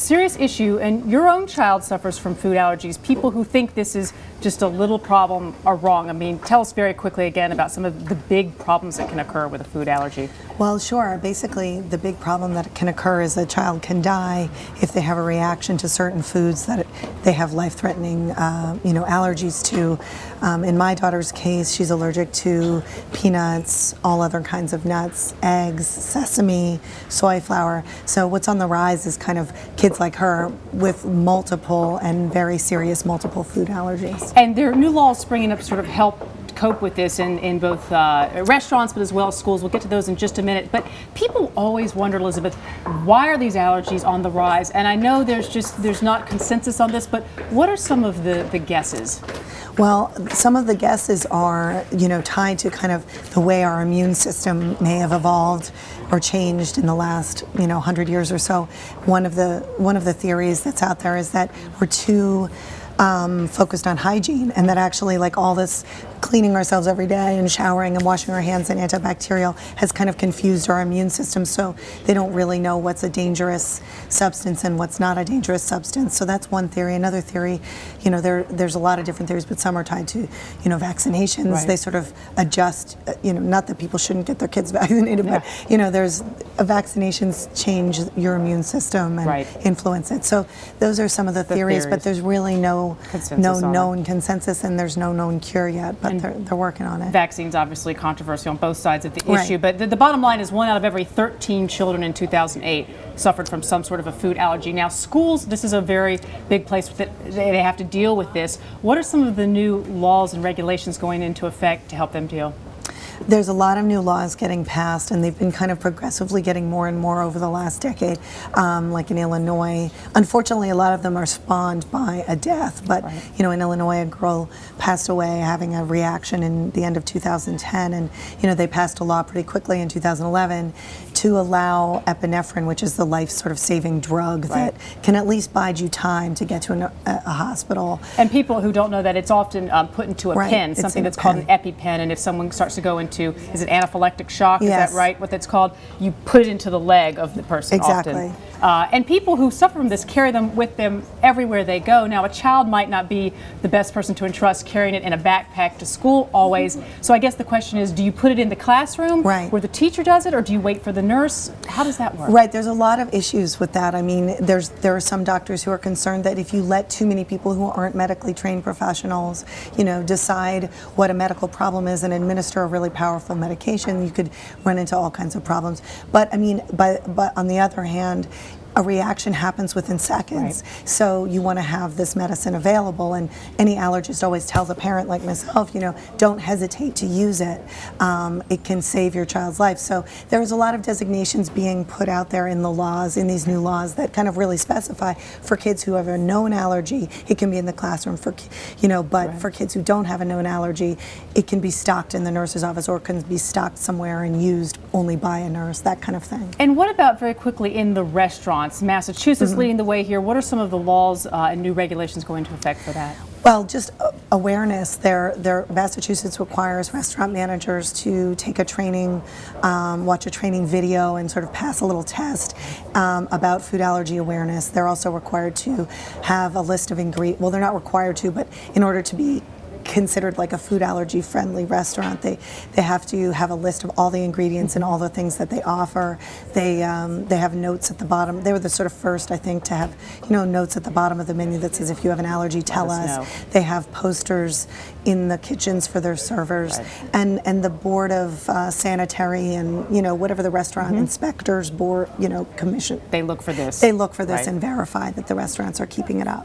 serious issue, and your own child suffers from food allergies. People who think this is just a little problem are wrong. I mean, tell us very quickly again about some of the big problems that can occur with a food allergy. Well, sure. Basically, the big problem that can occur is a child can die if they have a reaction to certain foods that they have life-threatening, allergies to. In my daughter's case, she's allergic to peanuts, all other kinds of nuts, eggs, sesame, soy flour. So what's on the rise is kind of kids like her with multiple and very serious multiple food allergies. And there are new laws springing up to sort of help cope with this in both restaurants, but as well as schools. We'll get to those in just a minute. But people always wonder, Elizabeth, why are these allergies on the rise? And I know there's not consensus on this, but what are some of the guesses? Well, some of the guesses are, tied to kind of the way our immune system may have evolved or changed in the last, 100 years or so. One of the theories that's out there is that we're too focused on hygiene, and that actually, like, all this cleaning ourselves every day and showering and washing our hands and antibacterial has kind of confused our immune system, so they don't really know what's a dangerous substance and what's not a dangerous substance. So that's one theory. Another theory, there's a lot of different theories, but some are tied to, vaccinations. Right. They sort of adjust, not that people shouldn't get their kids vaccinated, but, there's vaccinations change your immune system and influence it. So those are some of the theories, but there's really no known consensus, and there's no known cure yet, but they're working on it. Vaccines obviously controversial on both sides of the issue, but the bottom line is 1 out of every 13 children in 2008 suffered from some sort of a food allergy. Now, schools, this is a very big place that they have to deal with this. What are some of the new laws and regulations going into effect to help them deal? There's a lot of new laws getting passed, and they've been kind of progressively getting more and more over the last decade, like in Illinois. Unfortunately, a lot of them are spawned by a death, but in Illinois, a girl passed away having a reaction in the end of 2010, and they passed a law pretty quickly in 2011 to allow epinephrine, which is the life sort of saving drug that can at least bide you time to get to a hospital. And people who don't know that, it's often put into a pen, something that's called an EpiPen, and if someone starts to go into, is it anaphylactic shock? Yes. Is that right, what that's called? You put it into the leg of the person often. And people who suffer from this carry them with them everywhere they go. Now, a child might not be the best person to entrust carrying it in a backpack to school always. So I guess the question is, do you put it in the classroom where the teacher does it, or do you wait for the nurse? How does that work? Right, there's a lot of issues with that. I mean, there are some doctors who are concerned that if you let too many people who aren't medically trained professionals, decide what a medical problem is and administer a really powerful medication, you could run into all kinds of problems. But I mean, but on the other hand, a reaction happens within seconds. So you want to have this medicine available, and any allergist always tells a parent like myself, don't hesitate to use it. It can save your child's life. So there's a lot of designations being put out there in the laws, in these new laws, that kind of really specify for kids who have a known allergy, it can be in the classroom, for for kids who don't have a known allergy, it can be stocked in the nurse's office, or it can be stocked somewhere and used only by a nurse, that kind of thing. And what about, very quickly, in the restaurant? Massachusetts leading the way here. What are some of the laws and new regulations going into effect for that? Well, just awareness. Massachusetts requires restaurant managers to take a training, watch a training video, and sort of pass a little test about food allergy awareness. They're also required to have a list of ingredients. Well, they're not required to, but in order to be considered like a food allergy friendly restaurant, they have to have a list of all the ingredients and all the things that they offer. They have notes at the bottom. They were the sort of first, I think, to have notes at the bottom of the menu that says, if you have an allergy, tell us. They have posters in the kitchens for their servers, and the board of sanitary and whatever the restaurant inspectors board commission. They look for this. They look for this and verify that the restaurants are keeping it up.